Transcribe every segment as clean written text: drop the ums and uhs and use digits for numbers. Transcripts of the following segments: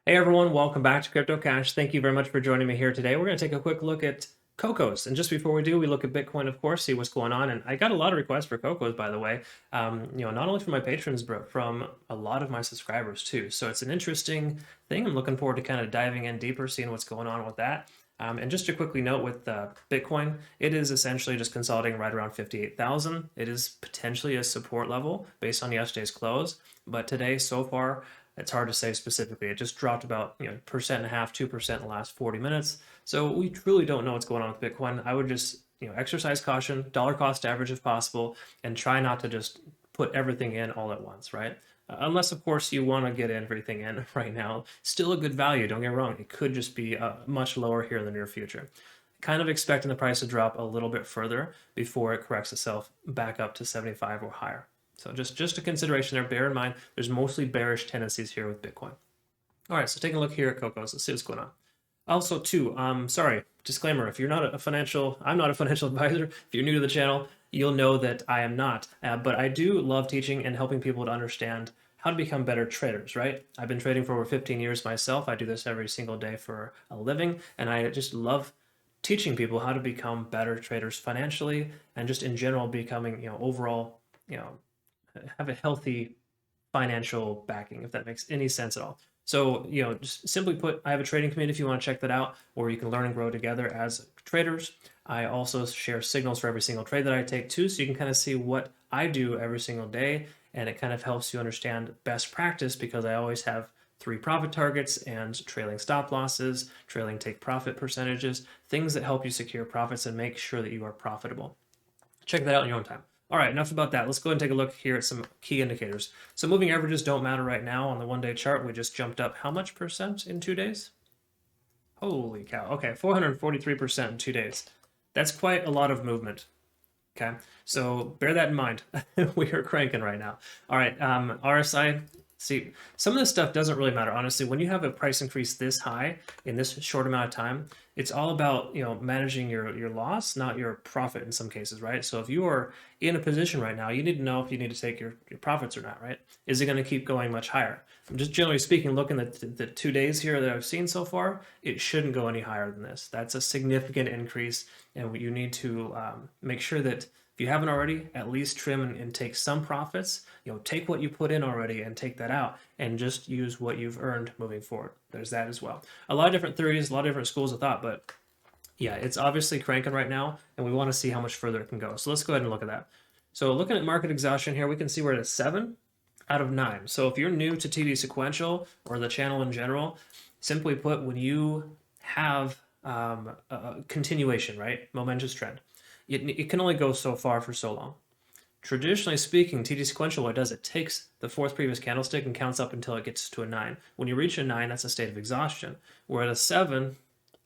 Hey everyone, welcome back to CryptoCache. Thank you very much for joining me here today. We're going to take a quick look at Cocos. And just before we do, we look at Bitcoin, of course, see what's going on. And I got a lot of requests for Cocos, by the way, not only from my patrons, but from a lot of my subscribers too. So it's an interesting thing. I'm looking forward to kind of diving in deeper, seeing what's going on with that. And just to quickly note with Bitcoin, it is essentially just consolidating right around 58,000. It is potentially a support level based on yesterday's close. But today, so far, it's hard to say specifically. It just dropped about 1.5%, 2% in the last 40 minutes. So we truly don't know what's going on with Bitcoin. I would just exercise caution, dollar cost average if possible, and try not to just put everything in all at once, right? Unless, of course, you want to get everything in right now. Still a good value, don't get me wrong. It could just be much lower here in the near future. Kind of expecting the price to drop a little bit further before it corrects itself back up to 75 or higher. So just a consideration there. Bear in mind, there's mostly bearish tendencies here with Bitcoin. All right, so taking a look here at Cocos. Let's see what's going on. Also, too, sorry, disclaimer, if you're not a financial, I'm not a financial advisor. If you're new to the channel, you'll know that I am not. But I do love teaching and helping people to understand how to become better traders, right? I've been trading for over 15 years myself. I do this every single day for a living, and I just love teaching people how to become better traders financially and just in general becoming, overall, have a healthy financial backing, if that makes any sense at all. So, just simply put, I have a trading community if you want to check that out, where you can learn and grow together as traders. I also share signals for every single trade that I take too, so you can kind of see what I do every single day, and it kind of helps you understand best practice because I always have 3 profit targets and trailing stop losses, trailing take profit percentages, things that help you secure profits and make sure that you are profitable. Check that out in your own time. All right, enough about that. Let's go ahead and take a look here at some key indicators. So moving averages don't matter right now on the one-day chart. We just jumped up how much percent in 2 days? Holy cow. Okay, 443% in 2 days. That's quite a lot of movement. Okay, so bear that in mind. We are cranking right now. All right, RSI. See, some of this stuff doesn't really matter, honestly. When you have a price increase this high in this short amount of time, it's all about managing your loss, not your profit in some cases, right? So if you are in a position right now, you need to know if you need to take your profits or not, right? Is it going to keep going much higher? I'm just generally speaking, looking at the 2 days here that I've seen so far, it shouldn't go any higher than this. That's a significant increase, and you need to make sure that if you haven't already, at least trim and take some profits. Take what you put in already and take that out and just use what you've earned moving forward. There's that as well. A lot of different theories, a lot of different schools of thought, but yeah, it's obviously cranking right now, and we want to see how much further it can go. So let's go ahead and look at that. So looking at market exhaustion here, we can see we're at a 7 out of 9. So if you're new to TD Sequential or the channel in general, simply put, when you have a continuation, right, momentous trend, it can only go so far for so long. Traditionally speaking, TD Sequential, what it does, it takes the 4th previous candlestick and counts up until it gets to a 9. When you reach a 9, that's a state of exhaustion. We're at a 7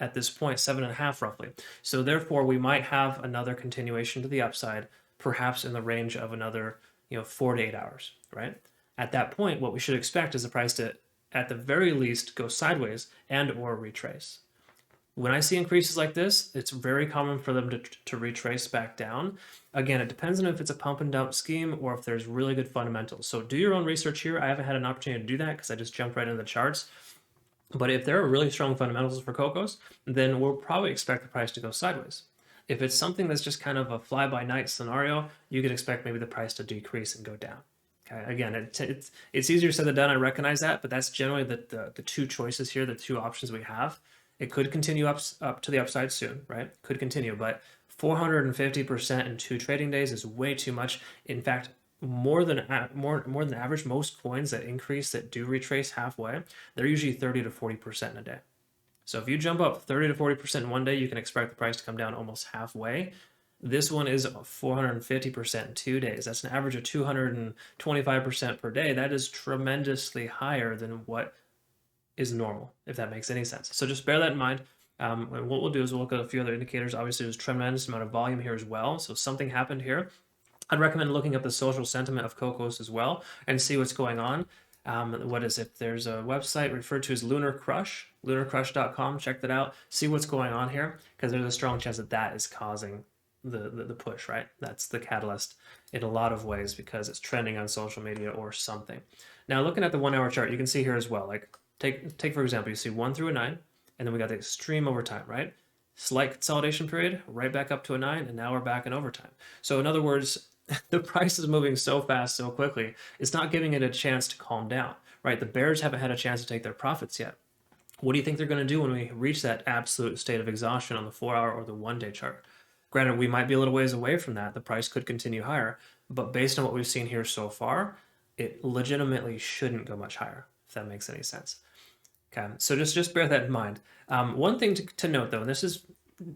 at this point, 7.5 roughly. So therefore, we might have another continuation to the upside, perhaps in the range of another 4 to 8 hours, right? At that point, what we should expect is the price to, at the very least, go sideways and or retrace. When I see increases like this, it's very common for them to retrace back down. Again, it depends on if it's a pump and dump scheme or if there's really good fundamentals. So do your own research here. I haven't had an opportunity to do that because I just jumped right into the charts. But if there are really strong fundamentals for Cocos, then we'll probably expect the price to go sideways. If it's something that's just kind of a fly-by-night scenario, you could expect maybe the price to decrease and go down. Okay, again, it's easier said than done. I recognize that, but that's generally the 2 choices here, the 2 options we have. It could continue up to the upside soon, right? Could continue, but 450% in 2 trading days is way too much. In fact, more than average. Most coins that increase, that do retrace halfway, they're usually 30 to 40% in a day. So if you jump up 30 to 40% in one day, you can expect the price to come down almost halfway. This one is 450% in 2 days. That's an average of 225% per day. That is tremendously higher than what is normal, if that makes any sense. So just bear that in mind. And what we'll do is we'll look at a few other indicators. Obviously, there's a tremendous amount of volume here as well. So something happened here. I'd recommend looking up the social sentiment of Cocos as well and see what's going on. What is it? There's a website referred to as Lunar Crush, lunarcrush.com. Check that out. See what's going on here, because there's a strong chance that that is causing the push, right? That's the catalyst in a lot of ways because it's trending on social media or something. Now, looking at the 1 hour chart, you can see here as well, like take for example, you see 1 through a 9, and then we got the extreme overtime, right? Slight consolidation period, right back up to a 9, and now we're back in overtime. So in other words, the price is moving so fast, so quickly, it's not giving it a chance to calm down, right? The bears haven't had a chance to take their profits yet. What do you think they're going to do when we reach that absolute state of exhaustion on the 4-hour or the 1-day chart? Granted, we might be a little ways away from that. The price could continue higher, but based on what we've seen here so far, it legitimately shouldn't go much higher, if that makes any sense. Okay, so just bear that in mind. One thing to note, though, and this is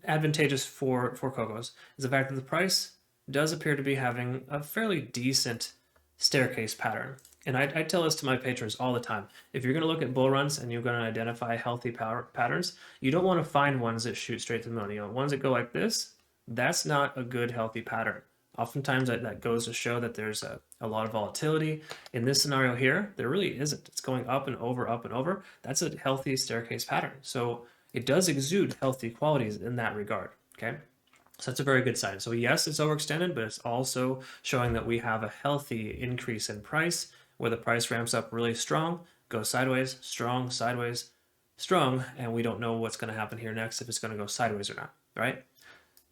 advantageous for Cocos, is the fact that the price does appear to be having a fairly decent staircase pattern. And I tell this to my patrons all the time. If you're going to look at bull runs and you're going to identify healthy patterns, you don't want to find ones that shoot straight to the moon. You know, ones that go like this, that's not a good healthy pattern. Oftentimes that goes to show that there's a lot of volatility. In this scenario here, there really isn't. It's going up and over, up and over. That's a healthy staircase pattern. So it does exude healthy qualities in that regard, okay? So that's a very good sign. So yes, it's overextended, but it's also showing that we have a healthy increase in price where the price ramps up really strong, goes sideways, strong, sideways, strong, and we don't know what's going to happen here next, if it's going to go sideways or not, right?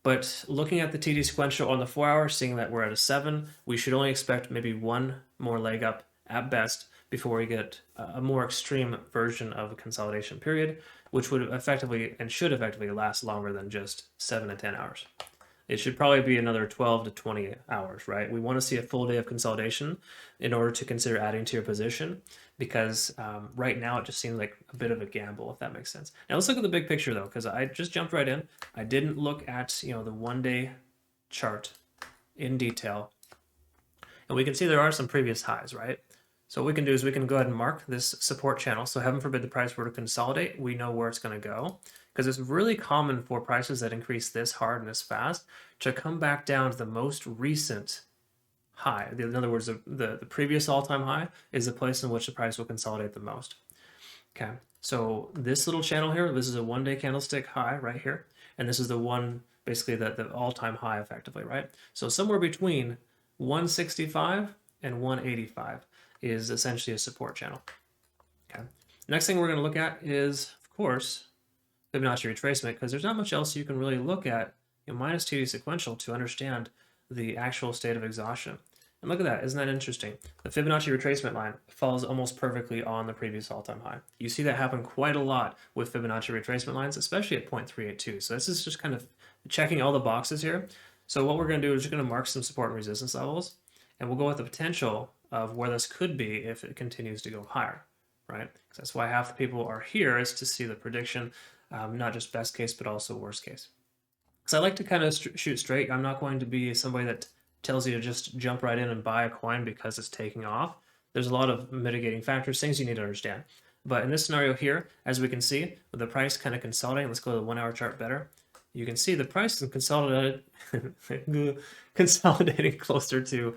But looking at the TD sequential on the 4-hour, seeing that we're at a 7, we should only expect maybe one more leg up at best before we get a more extreme version of a consolidation period, which would effectively and should effectively last longer than just 7 to 10 hours. It should probably be another 12 to 20 hours, right? We want to see a full day of consolidation in order to consider adding to your position, because right now it just seems like a bit of a gamble, if that makes sense. Now let's look at the big picture though, because I just jumped right in. I didn't look at, you know, the 1-day chart in detail, and we can see there are some previous highs, right? So what we can do is we can go ahead and mark this support channel. So heaven forbid the price were to consolidate, we know where it's going to go, because it's really common for prices that increase this hard and this fast to come back down to the most recent high. In other words, the previous all-time high is the place in which the price will consolidate the most. Okay, so this little channel here, this is a 1-day candlestick high right here, and this is the one, basically the all-time high effectively, right? So somewhere between 165 and 185 is essentially a support channel. Okay. Next thing we're going to look at is, of course, Fibonacci retracement, because there's not much else you can really look at, you know, minus TD sequential to understand the actual state of exhaustion. And look at that, isn't that interesting? The Fibonacci retracement line falls almost perfectly on the previous all-time high. You see that happen quite a lot with Fibonacci retracement lines, especially at 0.382. So this is just kind of checking all the boxes here. So what we're going to do is we're going to mark some support and resistance levels, and we'll go with the potential of where this could be if it continues to go higher, right? Because that's why half the people are here, is to see the prediction, not just best case, but also worst case. Because I like to kind of shoot straight. I'm not going to be somebody that tells you to just jump right in and buy a coin because it's taking off. There's a lot of mitigating factors, things you need to understand. But in this scenario here, as we can see, with the price kind of consolidating, let's go to the 1-hour chart better. You can see the price is consolidating closer to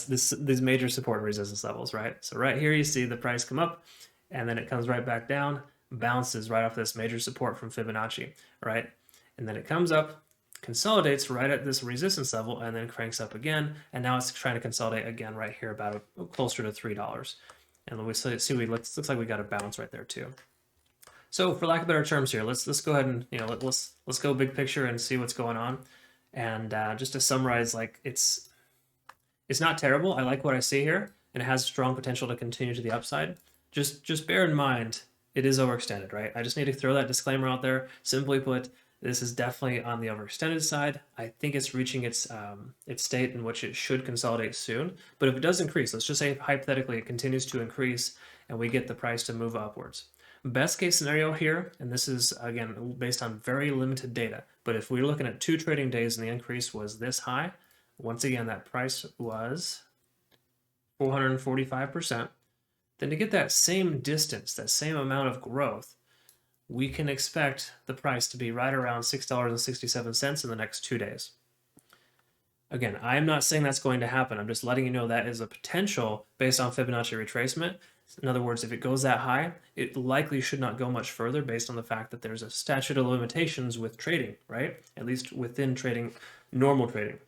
these major support and resistance levels, right? So right here you see the price come up, and then it comes right back down, bounces right off this major support from Fibonacci, right? And then it comes up, consolidates right at this resistance level, and then cranks up again, and now it's trying to consolidate again right here, about closer to $3. And we see looks like we got a bounce right there too. So for lack of better terms here, let's go ahead and, you know, let's go big picture and see what's going on. And just to summarize, like it's not terrible. I like what I see here, and it has strong potential to continue to the upside. Just bear in mind it is overextended, right? I just need to throw that disclaimer out there. Simply put, this is definitely on the overextended side. I think it's reaching its state in which it should consolidate soon. But if it does increase, let's just say hypothetically it continues to increase and we get the price to move upwards. Best case scenario here, and this is again based on very limited data, but if we're looking at 2 trading days and the increase was this high, once again that price was 445%, then to get that same distance, that same amount of growth, we can expect the price to be right around $6.67 in the next 2 days. Again, I'm not saying that's going to happen. I'm just letting you know that is a potential based on Fibonacci retracement. In other words, if it goes that high, it likely should not go much further based on the fact that there's a statute of limitations with trading, right? At least within trading, normal trading.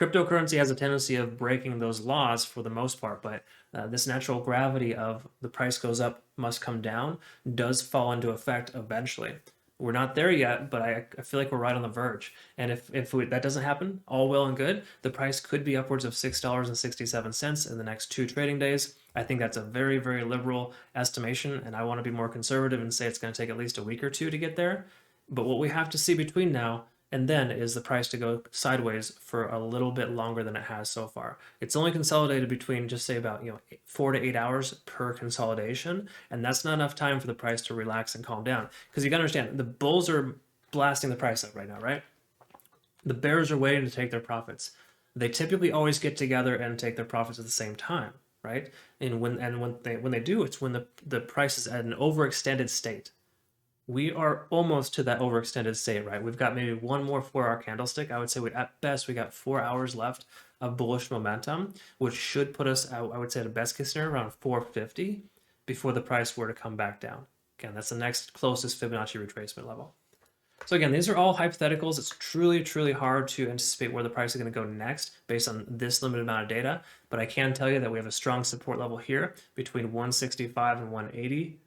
Cryptocurrency has a tendency of breaking those laws for the most part, but this natural gravity of the price goes up, must come down, does fall into effect eventually. We're not there yet, but I feel like we're right on the verge. And if that doesn't happen, all well and good, the price could be upwards of $6.67 in the next 2 trading days. I think that's a very, very liberal estimation, and I want to be more conservative and say it's going to take at least a week or two to get there. But what we have to see between now and then is the price to go sideways for a little bit longer than it has so far. It's only consolidated between just say about 4 to 8 hours per consolidation, and that's not enough time for the price to relax and calm down. Because you got to understand, the bulls are blasting the price up right now, right? The bears are waiting to take their profits. They typically always get together and take their profits at the same time, right? And when they do, it's when the price is at an overextended state. We are almost to that overextended state, right? We've got maybe one more 4-hour candlestick. I would say at best we got 4 hours left of bullish momentum, which should put us, I would say, at a best case scenario around 450 before the price were to come back down. Again, that's the next closest Fibonacci retracement level. So again, these are all hypotheticals. It's truly, truly hard to anticipate where the price is going to go next based on this limited amount of data. But I can tell you that we have a strong support level here between 165 and 180.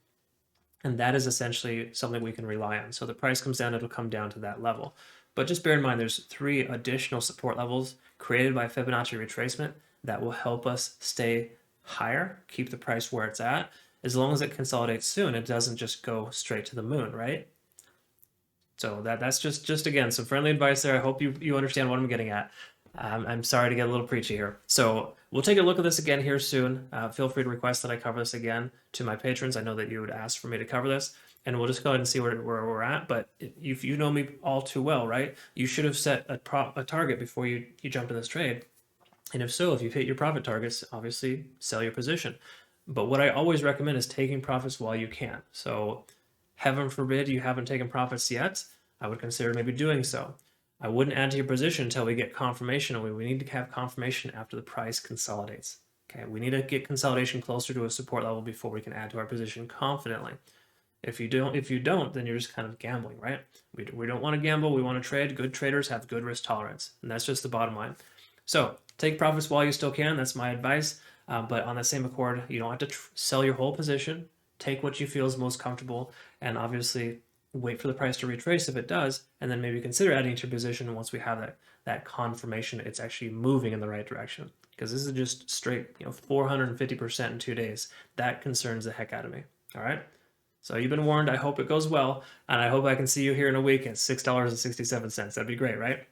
And that is essentially something we can rely on. So the price comes down, it'll come down to that level. But just bear in mind, there's 3 additional support levels created by Fibonacci retracement that will help us stay higher, keep the price where it's at. As long as it consolidates soon, it doesn't just go straight to the moon, right? So that's just again, some friendly advice there. I hope you understand what I'm getting at. I'm sorry to get a little preachy here. So we'll take a look at this again here soon. Feel free to request that I cover this again to my patrons. I know that you would ask for me to cover this, and we'll just go ahead and see where we're at. But if you know me all too well, right? You should have set a target before you jump in this trade. And if so, if you've hit your profit targets, obviously sell your position. But what I always recommend is taking profits while you can. So heaven forbid you haven't taken profits yet, I would consider maybe doing so. I wouldn't add to your position until we get confirmation. We need to have confirmation after the price consolidates. Okay, we need to get consolidation closer to a support level before we can add to our position confidently. If you don't, then you're just kind of gambling, right? We don't want to gamble. We want to trade. Good traders have good risk tolerance, and that's just the bottom line. So take profits while you still can. That's my advice. But on the same accord, you don't have to sell your whole position. Take what you feel is most comfortable, and obviously wait for the price to retrace if it does, and then maybe consider adding to your position once we have that confirmation it's actually moving in the right direction. Because this is just straight 450% in 2 days. That concerns the heck out of me. All right. So you've been warned. I hope it goes well, and I hope I can see you here in a week at $6.67. That'd be great, right?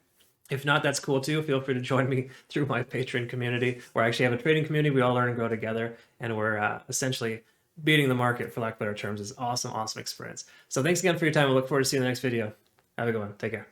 If not, that's cool too. Feel free to join me through my Patreon community, where I actually have a trading community. We all learn and grow together, and we're essentially beating the market, for lack of better terms. Is awesome, awesome experience. So thanks again for your time. I look forward to seeing you in the next video. Have a good one. Take care.